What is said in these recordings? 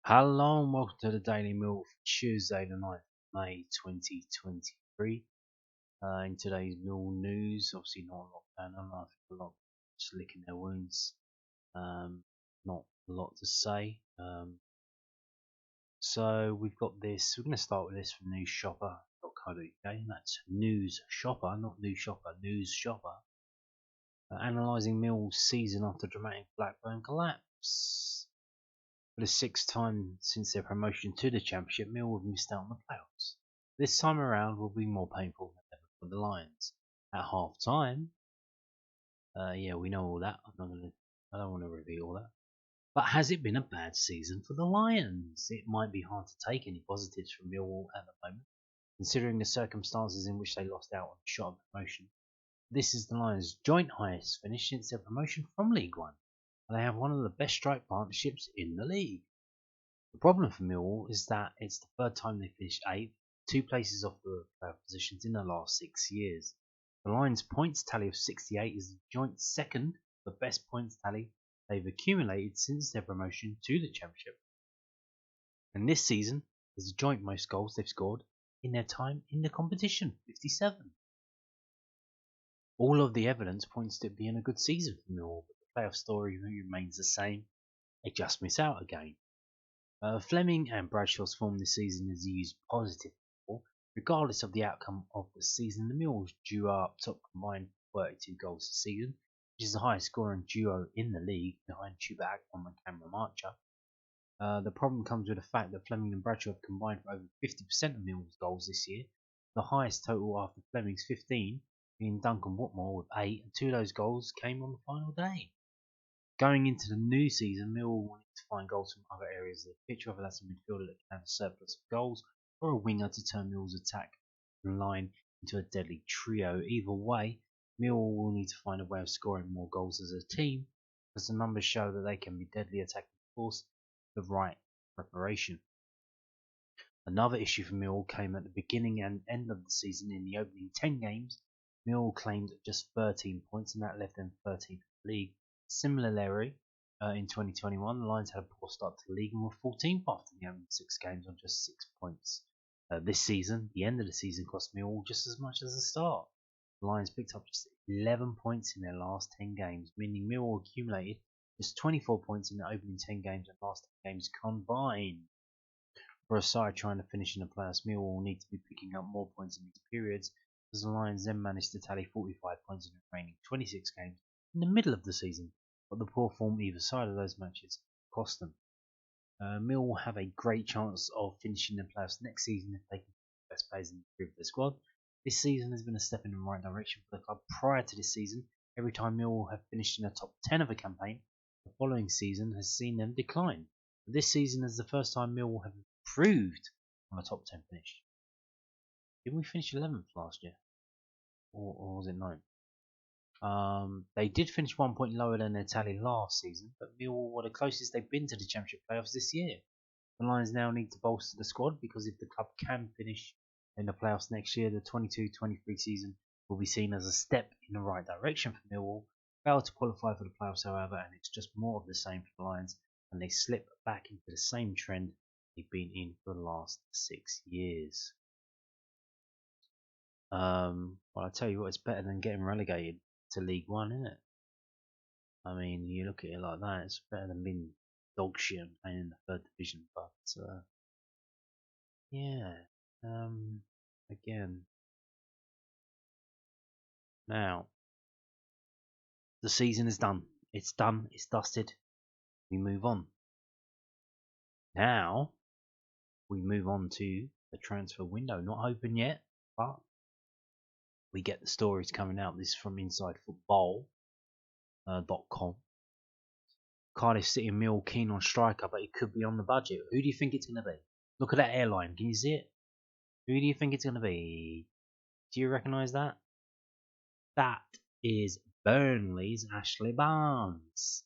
Hello and welcome to the Daily Mill for Tuesday the 9th of May 2023. In today's Mill news, obviously not a lot going on. I think a lot just licking their wounds. Not a lot to say. So we've got this. We're going to start with this from Newsshopper.co.uk. That's Newsshopper, not Newshopper, Newsshopper. Analysing Mill's season after dramatic Blackburn collapse. For the sixth time since their promotion to the Championship, Mill have missed out on the playoffs. This time around will be more painful than ever for the Lions. At half time, yeah, we know all that. I don't want to reveal that. But has it been a bad season for the Lions? It might be hard to take any positives from Millwall at the moment, considering the circumstances in which they lost out on the shot of promotion. This is the Lions' joint highest finish since their promotion from League One, and they have one of the best strike partnerships in the league. The problem for Millwall is that it's the third time they finished 8th, 2 places off the playoff positions in the last 6 years. The Lions' points tally of 68 is the joint second, the best points tally they've accumulated since their promotion to the Championship. And this season is the joint most goals they've scored in their time in the competition, 57. All of the evidence points to it being a good season for Millwall, but the playoff story remains the same. They just miss out again. Fleming and Bradshaw's form this season is used positive for. Regardless of the outcome of the season, the Mills duo are up top combined 32 goals this season, which is the highest scoring duo in the league behind Chuba Akpom and Cameron Archer. The problem comes with the fact that Fleming and Bradshaw have combined for over 50% of Mills' goals this year, the highest total after Fleming's 15 being Duncan Watmore with 8, and 2 of those goals came on the final day. Going into the new season, Millwall will need to find goals from other areas of the pitch, whether that's a midfielder that can have a surplus of goals or a winger to turn Millwall's attack line into a deadly trio. Either way, Millwall will need to find a way of scoring more goals as a team, because the numbers show that they can be deadly attacking force with the right preparation. Another issue for Millwall came at the beginning and end of the season. In the opening 10 games, Millwall claimed just 13 points, and that left them 13th in the league. Similarly, in 2021, the Lions had a poor start to the league and were 14th after the opening 6 games on just 6 points. This season, the end of the season cost Millwall just as much as the start. The Lions picked up just 11 points in their last 10 games, meaning Millwall accumulated just 24 points in the opening 10 games and last 10 games combined. For a side trying to finish in the playoffs, Millwall will need to be picking up more points in these periods, as the Lions then managed to tally 45 points in the remaining 26 games in the middle of the season, but the poor form either side of those matches cost them. Mill will have a great chance of finishing the playoffs next season if they can keep the best players improve their squad. This season has been a step in the right direction for the club. Prior to this season, every time Mill have finished in the top 10 of a campaign, the following season has seen them decline. But this season is the first time Mill have improved on a top 10 finish. Didn't we finish 11th last year? Or was it 9th? They did finish 1 point lower than their tally last season, but Millwall were the closest they've been to the Championship playoffs this year. The Lions now need to bolster the squad, because if the club can finish in the playoffs next year, the 22-23 season will be seen as a step in the right direction for Millwall. Failed to qualify for the playoffs, however, and it's just more of the same for the Lions, and they slip back into the same trend they've been in for the last 6 years. Well, I tell you what, it's better than getting relegated to League One, isn't it? I mean, you look at it like that, it's better than being dog shit and playing in the 3rd division. But yeah, again, now the season is done. It's done. It's dusted. We move on. Now we move on to the transfer window. Not open yet, but we get the stories coming out. This is from InsideFootball.com. Cardiff City and Mill keen on striker, but it could be on the budget. Who do you think it's going to be? Look at that airline. Can you see it? Who do you think it's going to be? Do you recognise that? That is Burnley's Ashley Barnes.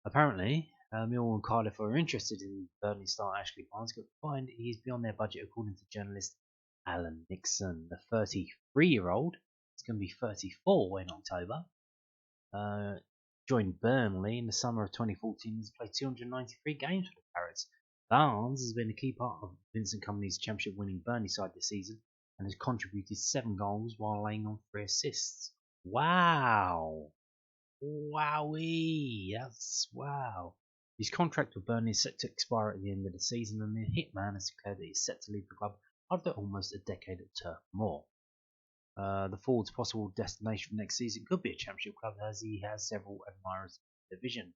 Apparently, Millwall and Cardiff are interested in Burnley star Ashley Barnes, but find he's beyond their budget, according to journalist Alan Nixon. The 33-year-old is going to be 34 in October. Joined Burnley in the summer of 2014 and has played 293 games for the Parrots. Barnes has been a key part of Vincent Kompany's championship-winning Burnley side this season and has contributed 7 goals while laying on 3 assists. Wow! Wowee! That's wow. His contract with Burnley is set to expire at the end of the season, and the hitman has declared that he's set to leave the club after almost a decade at Turf Moor. The forward's possible destination for next season could be a championship club, as he has several admirers in the division.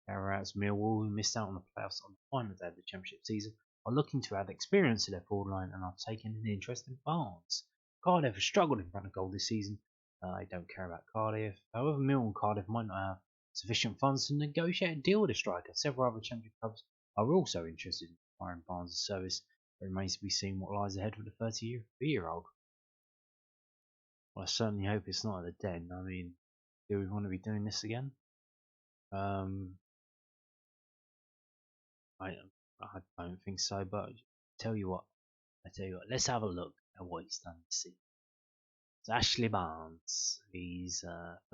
Whereas Millwall, who missed out on the playoffs on the final day of the championship season, are looking to add experience to their forward line and are taking an interest in Barnes. Cardiff have struggled in front of goal this season. I don't care about Cardiff. However, Millwall and Cardiff might not have sufficient funds to negotiate a deal with a striker. Several other championship clubs are also interested in acquiring Barnes' service. It remains to be seen what lies ahead for the 30-year-old. Well, I certainly hope it's not at the Den. I mean, do we want to be doing this again? I don't think so, but I tell you what, let's have a look at what he's done this season. So Ashley Barnes, he's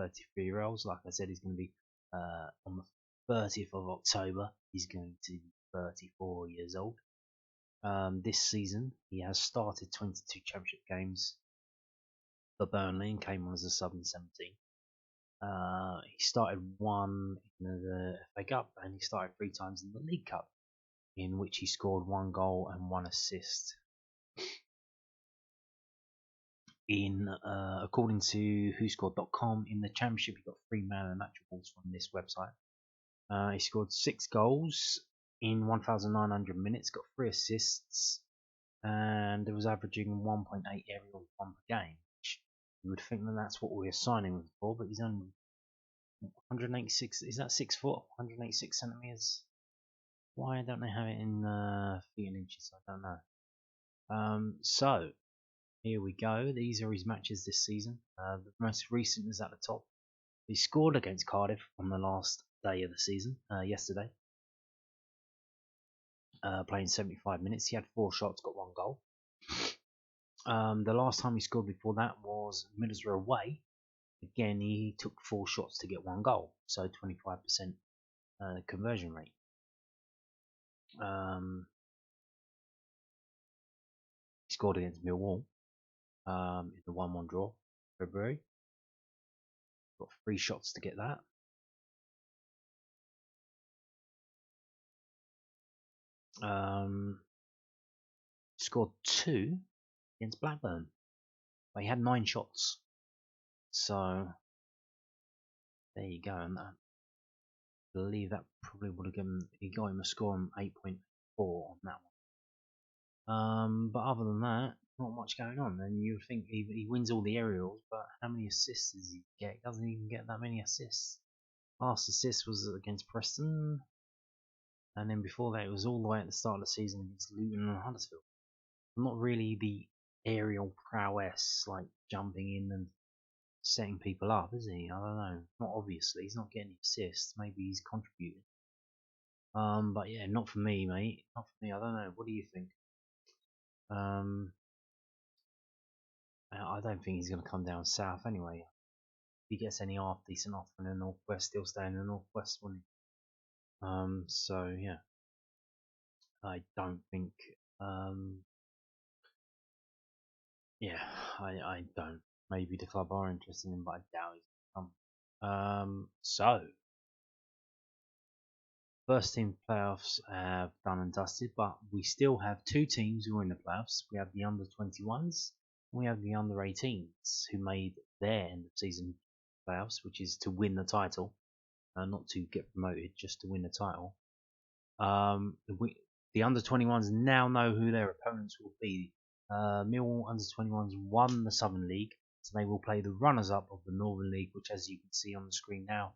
33-year-old. Like I said, he's going to be on the 30th of October. He's going to be 34 years old. This season, he has started 22 championship games for Burnley and came on as a sub in 17. He started 1 in the FA Cup and he started 3 times in the League Cup, in which he scored 1 goal and 1 assist. According to WhoScored.com, in the Championship he got 3 man of the match awards from this website. He scored 6 goals in 1,900 minutes, got 3 assists, and it was averaging 1.8 aerial one per game. You would think that that's what we're signing him for, but he's only 186. Is that 6 foot? 186 centimeters. Why don't they have it in feet and inches? I don't know. So here we go. These are his matches this season. The most recent is at the top. He scored against Cardiff on the last day of the season, yesterday. Playing 75 minutes. He had 4 shots, got 1 goal. The last time he scored before that was Middlesbrough away. Again, he took 4 shots to get 1 goal, so 25% conversion rate. He scored against Millwall in the 1-1 draw in February. Got 3 shots to get that. Scored 2 against Blackburn, but he had 9 shots. So there you go, and I believe that probably would have given he got him a score of 8.4 on that one. But other than that, not much going on. And you would think he wins all the aerials, but how many assists does he get? He doesn't even get that many assists. Last assist was against Preston, and then before that it was all the way at the start of the season against Luton and Huddersfield. Not really the aerial prowess, like jumping in and setting people up, is he? I don't know. Not obviously. He's not getting assists. Maybe he's contributing. But yeah, not for me, mate. Not for me. I don't know. What do you think? I don't think he's going to come down south anyway. If he gets any decent offer in the northwest, he'll stay in the northwest, won't he? So yeah, I don't think. Yeah, I don't. Maybe the club are interested in him, but I doubt he's going to come. So first team playoffs have done and dusted, but we still have 2 teams who are in the playoffs. We have the under 21s and we have the under 18s who made their end of season playoffs, which is to win the title, not to get promoted, just to win the title. The under 21s now know who their opponents will be. Millwall under 21s won the Southern League, so they will play the runners up of the Northern League, which, as you can see on the screen now,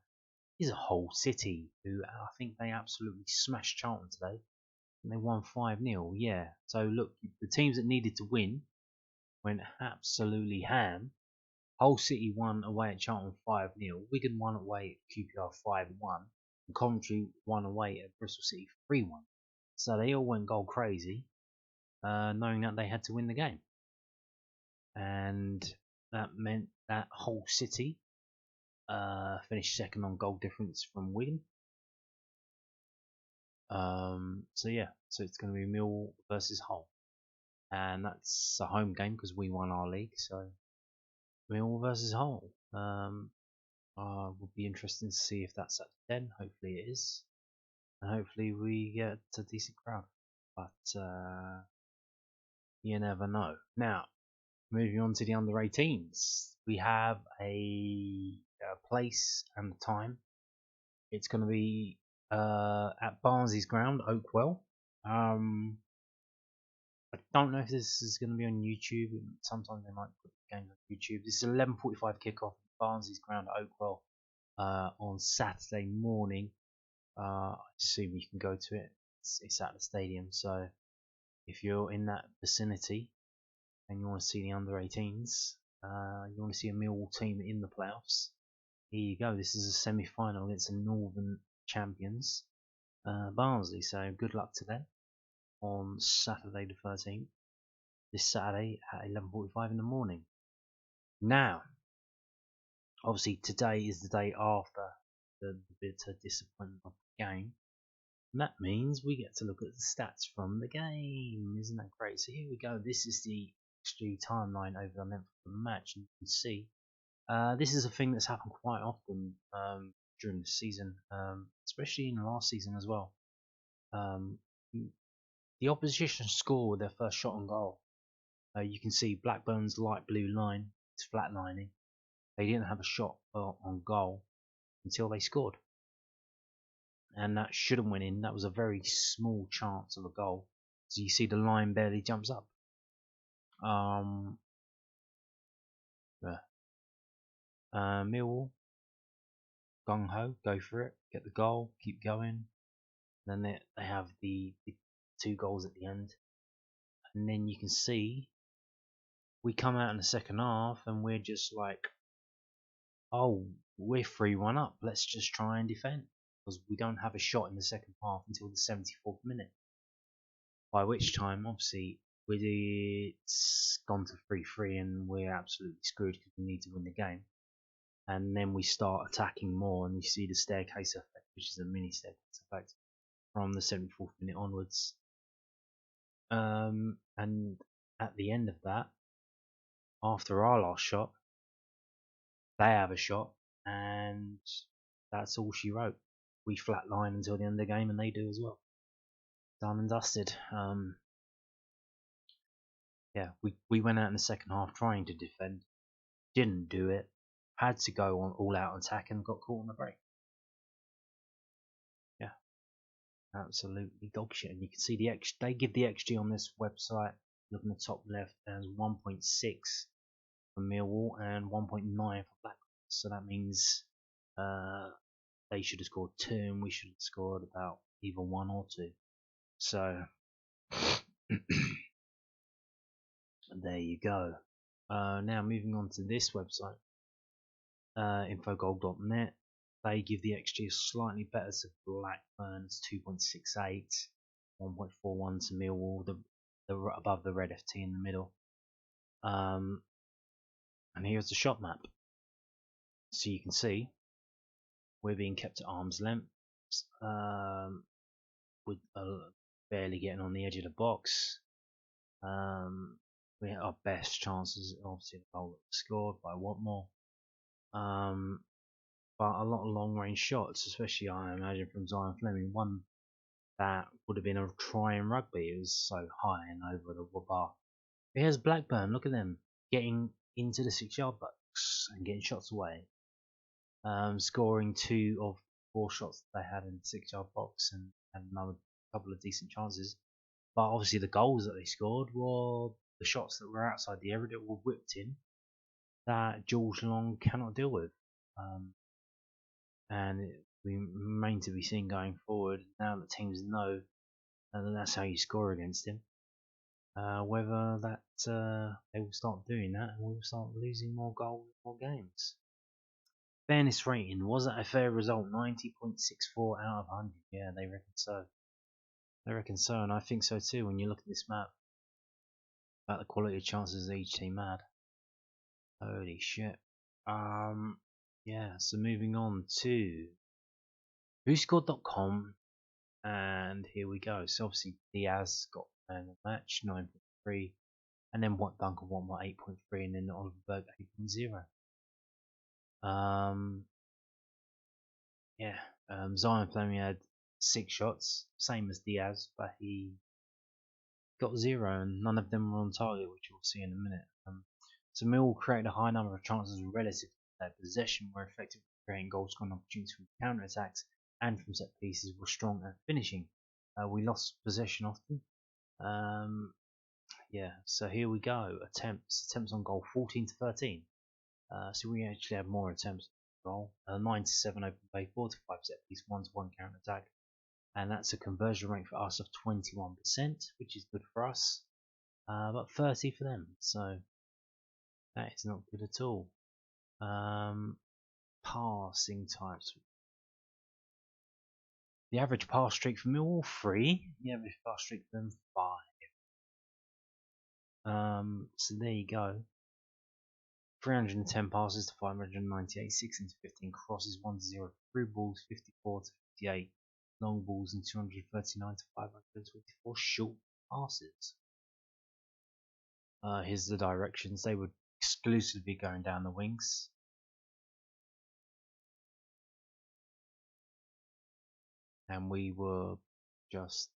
is a Hull City, who I think they absolutely smashed Charlton today. And they won 5-0, yeah. So look, the teams that needed to win went absolutely ham. Hull City won away at Charlton 5-0. Wigan won away at QPR 5-1. And Coventry won away at Bristol City 3-1. So they all went goal crazy, knowing that they had to win the game. And that meant that Hull City finished second on goal difference from Wigan. So yeah, so it's going to be Mill versus Hull, and that's a home game because we won our league. So Mill versus Hull. Would be interesting to see if that's at 10. Hopefully it is, and hopefully we get a decent crowd. But you never know. Now, moving on to the under 18s, we have a place and the time. It's going to be at Barnsley's ground, Oakwell. I don't know if this is going to be on YouTube. Sometimes they might put games on YouTube. This is 11:45 kickoff at Barnsley's ground at Oakwell on Saturday morning. I assume you can go to it. It's at the stadium, so if you're in that vicinity and you want to see the under 18s, you want to see a Millwall team in the playoffs, here you go. This is a semi-final against the Northern champions, Barnsley. So good luck to them on Saturday the 13th. This Saturday at 11:45 in the morning. Now, obviously today is the day after the bitter disappointment of the game. And that means we get to look at the stats from the game. Isn't that great? So here we go. This is the XG timeline over the length of the match. And you can see this is a thing that's happened quite often during the season, especially in the last season as well. The opposition score with their first shot on goal. You can see Blackburn's light blue line is flatlining. They didn't have a shot on goal until they scored. And that should have went in. That was a very small chance of a goal. So you see the line barely jumps up. Millwall, gung ho, go for it, get the goal, keep going. Then they have the 2 goals at the end, and then you can see we come out in the second half and we're just like, oh, we're 3-1 up. Let's just try and defend because we don't have a shot in the second half until the 74th minute. By which time, obviously, it's gone to 3-3 and we're absolutely screwed because we need to win the game. And then we start attacking more, and you see the staircase effect, which is a mini staircase effect, from the 74th minute onwards. And at the end of that, after our last shot, they have a shot, and that's all she wrote. We flatline until the end of the game, and they do as well. Done and dusted. Yeah, we went out in the second half trying to defend, didn't do it, had to go on all out attack and got caught on the break. Yeah, absolutely dog shit. And you can see they give the XG on this website. Look in the top left, there's 1.6 for Millwall and 1.9 for Blackburn. So that means they should have scored 2 and we should have scored about either 1 or 2. So there you go. Now moving on to this website, infogoal.net. They give the XG slightly better to Blackburn. It's 2.68, 1.41 to Millwall, the above the red FT in the middle. And here's the shot map. So you can see we're being kept at arm's length, with barely getting on the edge of the box. We had our best chances, obviously the goal that was scored, but I want more. But a lot of long range shots, especially I imagine from Zion Fleming. One that would have been a try in rugby. It was so high and over the bar. Here's Blackburn. Look at them getting into the 6-yard box and getting shots away. Scoring 2 of 4 shots that they had in the 6-yard box and another couple of decent chances. But obviously the goals that they scored were the shots that were outside the area that were whipped in that George Long cannot deal with. And it remains to be seen going forward, now that teams know that that's how you score against him, whether that they will start doing that and we'll start losing more goals, more games. Fairness rating, was that a fair result? 90.64 out of 100. Yeah, they reckon so. They reckon so, and I think so too when you look at this map about the quality of chances each team had. Holy shit. Yeah, so moving on to WhoScored.com And here we go. So obviously Diaz got man of the match, 9.3, and then what Duncan won 8.3, and then Oliver Berg 8.0. Yeah. Zion Fleming had 6 shots, same as Diaz, but he got 0, and none of them were on target, which we'll see in a minute. So Millwall created a high number of chances relative to their possession, were effective at creating goal scoring opportunities from counter attacks and from set pieces, were strong at finishing. We lost possession often. Yeah, so here we go. Attempts on goal 14 to 13. So we actually had more attempts on goal. 9 to 7 open play, 4 to 5 set piece, 1 to 1 counter attack. And that's a conversion rate for us of 21%, which is good for us. But 30 for them. So that is not good at all. Passing types. The average pass streak for Millwall 3. The average pass streak for them 5. So there you go. 310 passes to 598, 6 into 15 crosses, 1 to 0 through balls, 54 to 58 long balls, and 239 to 524 short passes. Here's the directions. They were exclusively going down the wings. And we were just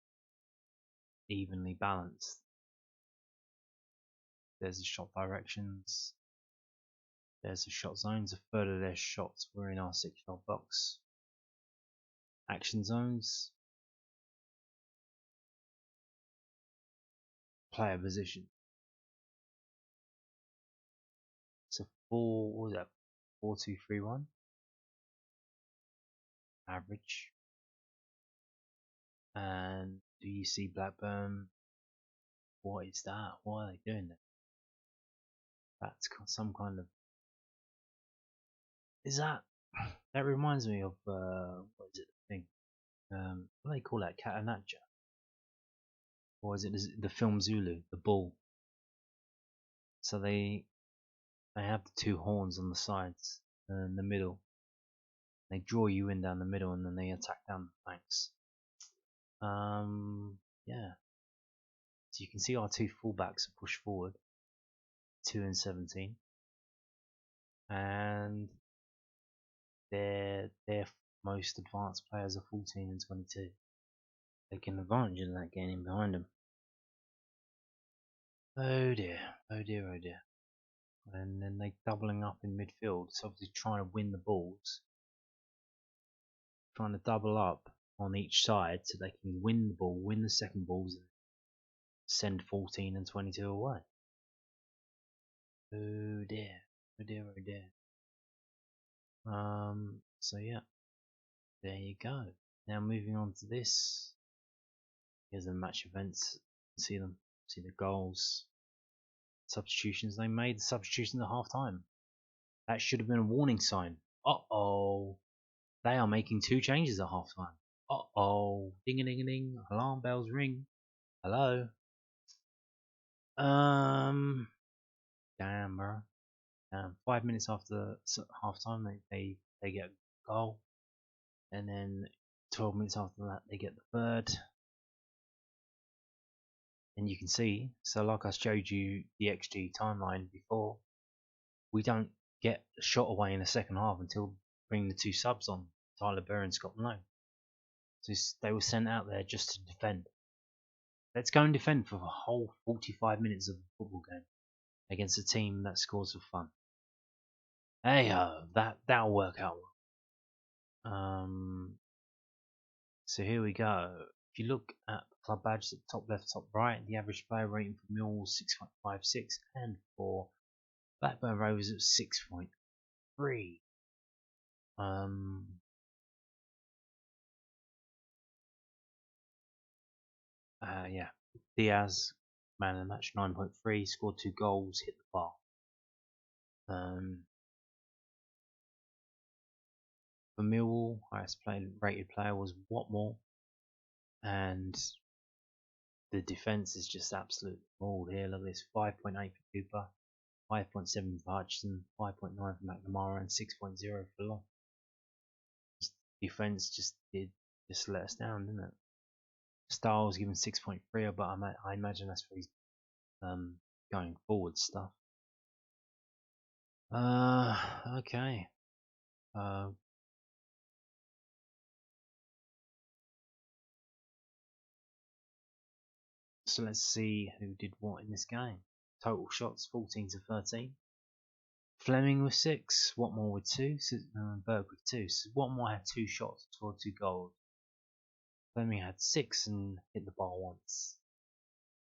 evenly balanced. There's the shot directions. There's the shot zones. A third of their shots were in our 6-yard box. Action zones. Player position. So what was that? 4-2-3-1. Average. And do you see Blackburn? What is that? Why are they doing that? That's some kind of. Is that? That reminds me of what is it? The thing. What do they call that? Catenaccia? Or is it the film Zulu? The bull. So they have the 2 horns on the sides and the middle. They draw you in down the middle and then they attack down the flanks. Yeah. So you can see our 2 fullbacks are pushed forward, 2 and 17, and their most advanced players are 14 and 22. Taking advantage of that getting in behind them. Oh dear, oh dear, oh dear. And then they doubling up in midfield, so obviously trying to win the balls, trying to double up on each side so they can win the ball, win the second balls, and send 14 and 22 away. Oh dear, oh dear, oh dear. So yeah, there you go. Now moving on to this. Here's the match events. See them, see the goals, substitutions they made. The substitutions at half time. That should have been a warning sign. Uh-oh. They are making 2 changes at half time. Uh-oh. Ding-a-ding-a-ding. Alarm bells ring. Hello. Damn, bro. 5 minutes after half time, they get a goal. And then 12 minutes after that, they get the third. And you can see, so like I showed you the XG timeline before, we don't get a shot away in the second half until bring the 2 subs on, Tyler Burr and Scott Malone. So they were sent out there just to defend. Let's go and defend for the whole 45 minutes of the football game against a team that scores for fun. Hey ho, that'll work out well. So here we go. If you look at the club badges at the top left, top right, the average player rating for Millwall 6.56, and for Blackburn Rovers at 6.3. Yeah. Diaz, man of the match, 9.3, scored 2 goals, hit the bar. For Millwall, highest rated player was Watmore, and the defence is just absolutely mauled here. Look at this: 5.8 for Cooper, 5.7 for Hutchinson, 5.9 for McNamara, and 6.0 for Long. Defence just let us down, didn't it? Styles given 6.3, but I imagine that's for his going forward stuff. Okay. So let's see who did what in this game. Total shots 14 to 13. Fleming with 6, Watmore with 2, Berg with 2. So Watmore had 2 shots, scored 2 goals. Fleming had 6 and hit the bar once.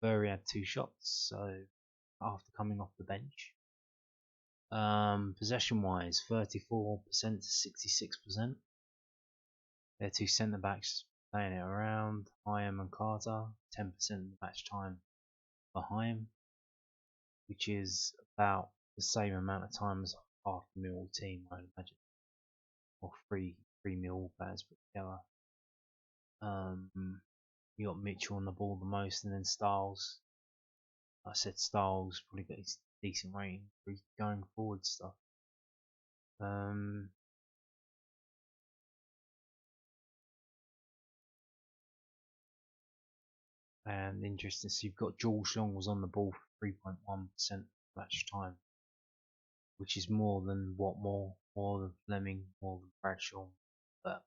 Burry had 2 shots, so after coming off the bench. Possession wise, 34% to 66%. Their 2 centre backs playing it around. Hyam and Carter, 10% of the match time for Hyam, which is about the same amount of time as half the Millwall team, I'd imagine, or three Millwall players put together. You got Mitchell on the ball the most, and then Styles. I said Styles probably got his decent rating for his going forward stuff. And interesting, so you've got George Long was on the ball for 3.1% match time, which is more than Watmore, more than Fleming, more than Bradshaw, but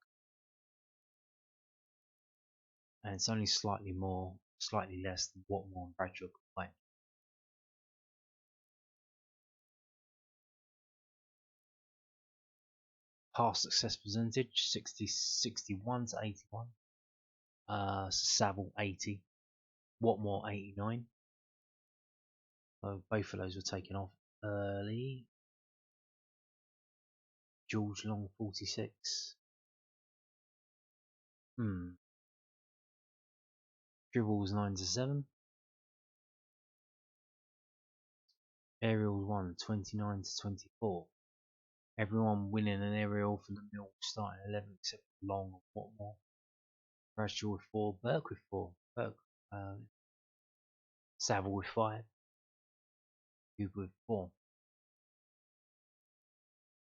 and it's only slightly less than Watmore and Bradshaw could play. Pass success percentage 61 to 81. Saville 80, Watmore 89. So both of those were taken off early. George Long 46. Dribbles 9 to 7. Aerials 1 29 to 24. Everyone winning an aerial for the Mill starting 11 except Long and Watmore. Bradshaw with 4, Burke with 4. Saville with 5. Cooper with 4.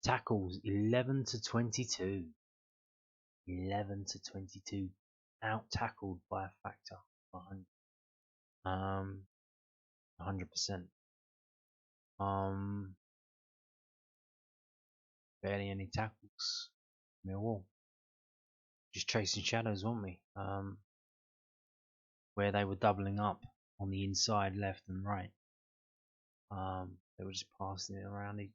Tackles 11 to 22. 11 to 22. Out tackled by a factor of 100. 100%. Barely any tackles. Millwall. Just chasing shadows, weren't we? Where they were doubling up on the inside, left and right. They were just passing it around each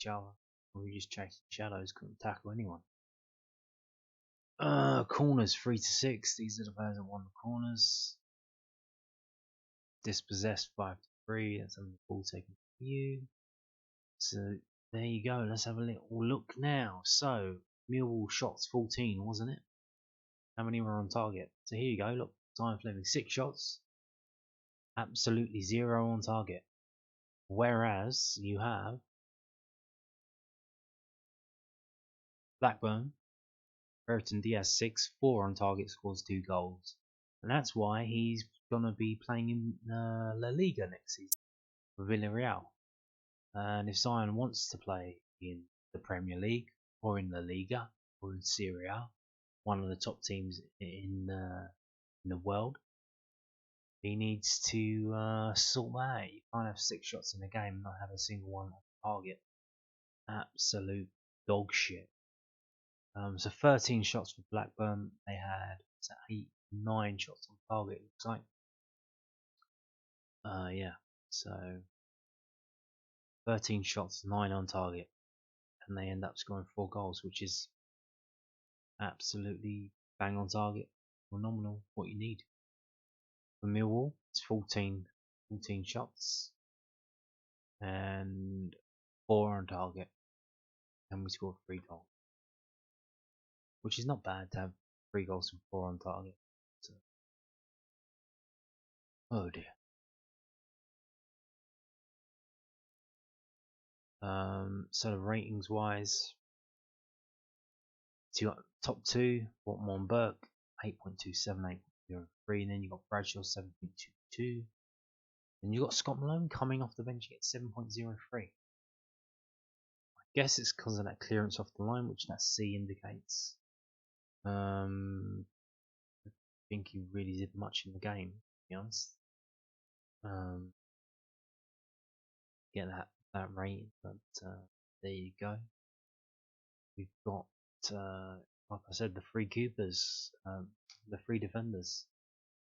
other. We were just chasing shadows, couldn't tackle anyone. Corners 3 to 6. These are the players that won the corners. Dispossessed 5 to 3. That's having the ball taken from you. So there you go. Let's have a little look now. So Millwall shots 14, wasn't it? How many were on target? So here you go. Look, Simon Fleming 6 shots, absolutely 0 on target. Whereas you have Blackburn, Brereton Diaz 6, 4 on target, scores 2 goals, and that's why he's gonna be playing in La Liga next season for Villarreal. And if Zion wants to play in the Premier League or in La Liga or in Serie A, one of the top teams in the world, he needs to sort that out. You can't have 6 shots in a game and not have a single one on target. Absolute dog shit. So 13 shots for Blackburn. They had 9 shots on target. Looks like. Yeah. So 13 shots, 9 on target, and they end up scoring 4 goals, which is absolutely bang on target. Phenomenal. What you need. For Millwall, it's 14 shots and 4 on target, and we scored 3 goals, which is not bad to have 3 goals and 4 on target. So, oh dear. So the ratings wise, so you got top 2, Watmore and Burke 8.27, 8.03, and then you got Bradshaw 7.22, and you got Scott Malone coming off the bench at 7.03. I guess it's because of that clearance off the line, which that C indicates. I think he really did much in the game, to be honest. Get that rating, but there you go. We've got, like I said, the three keepers, the three defenders.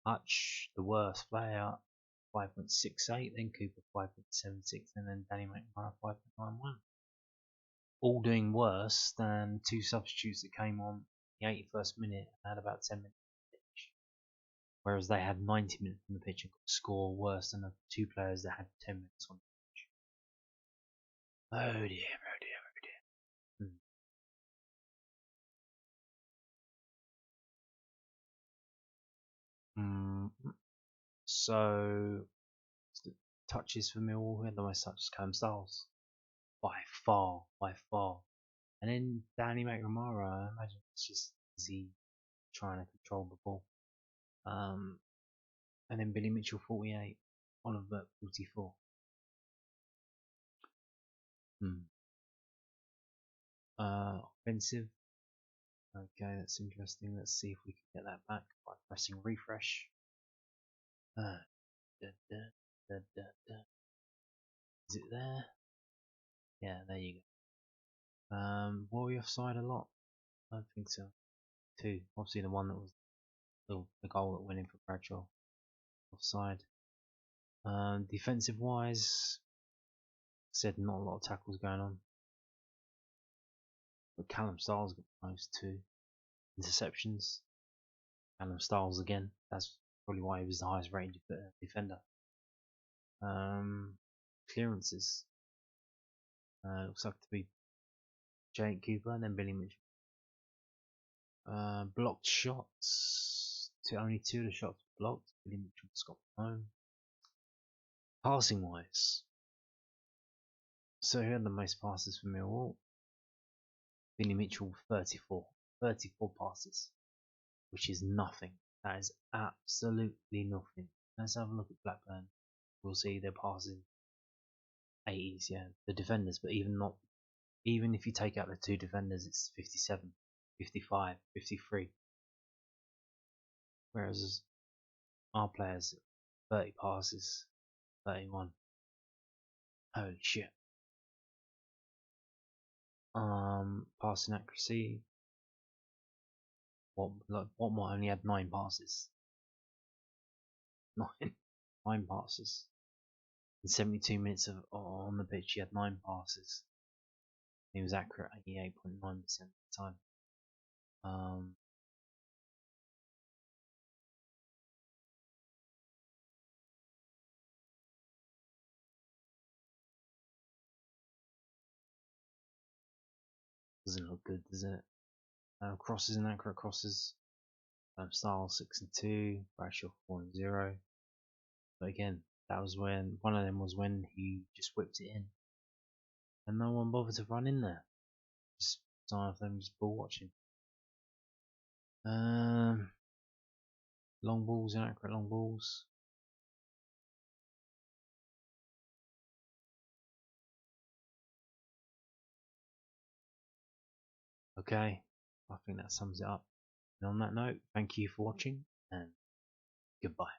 Hutch, the worst player, 5.68, then Cooper 5.76, and then Danny McNamara 5.91. All doing worse than two substitutes that came on the 81st minute and had about 10 minutes on the pitch. Whereas they had 90 minutes on the pitch and got a score worse than the two players that had 10 minutes on the pitch. Oh dear, oh dear, oh dear. So, touches for Millwall, who had the most touches? Callum Styles. By far, by far. And then Danny McNamara, I imagine it's just Z trying to control the ball. And then Billy Mitchell 48, Oliver Burke 44. Offensive. Okay, that's interesting. Let's see if we can get that back by pressing refresh. Is it there? Yeah, there you go. Were we offside a lot? I don't think so. Two. Obviously the one that was the goal that went in for Bradshaw. Offside. Defensive wise, said not a lot of tackles going on. But Callum Styles got most two interceptions. Callum Styles again. That's probably why he was the highest rated defender. Clearances. Looks like to be Jake Cooper and then Billy Mitchell. Blocked shots. Only two of the shots were blocked. Billy Mitchell just got home. Passing wise. So who had the most passes for Millwall? Billy Mitchell 34. 34 passes. Which is nothing. That is absolutely nothing. Let's have a look at Blackburn. We'll see their passing 80s, yeah. The defenders, but even if you take out the two defenders, it's 57, 55, 53. Whereas our players, 30 passes, 31. Holy shit. Passing accuracy. What only had 9 passes? 9 passes. In 72 minutes on the pitch, he had 9 passes. He was accurate 88.9% of the time. Doesn't look good, does it? Crosses and accurate crosses. Style 6 and 2, Bradshaw 4 and 0. But again, that was when one of them was when he just whipped it in, and no one bothered to run in there. Just some of them just ball watching. Long balls, inaccurate long balls. Okay, I think that sums it up. And on that note, thank you for watching and goodbye.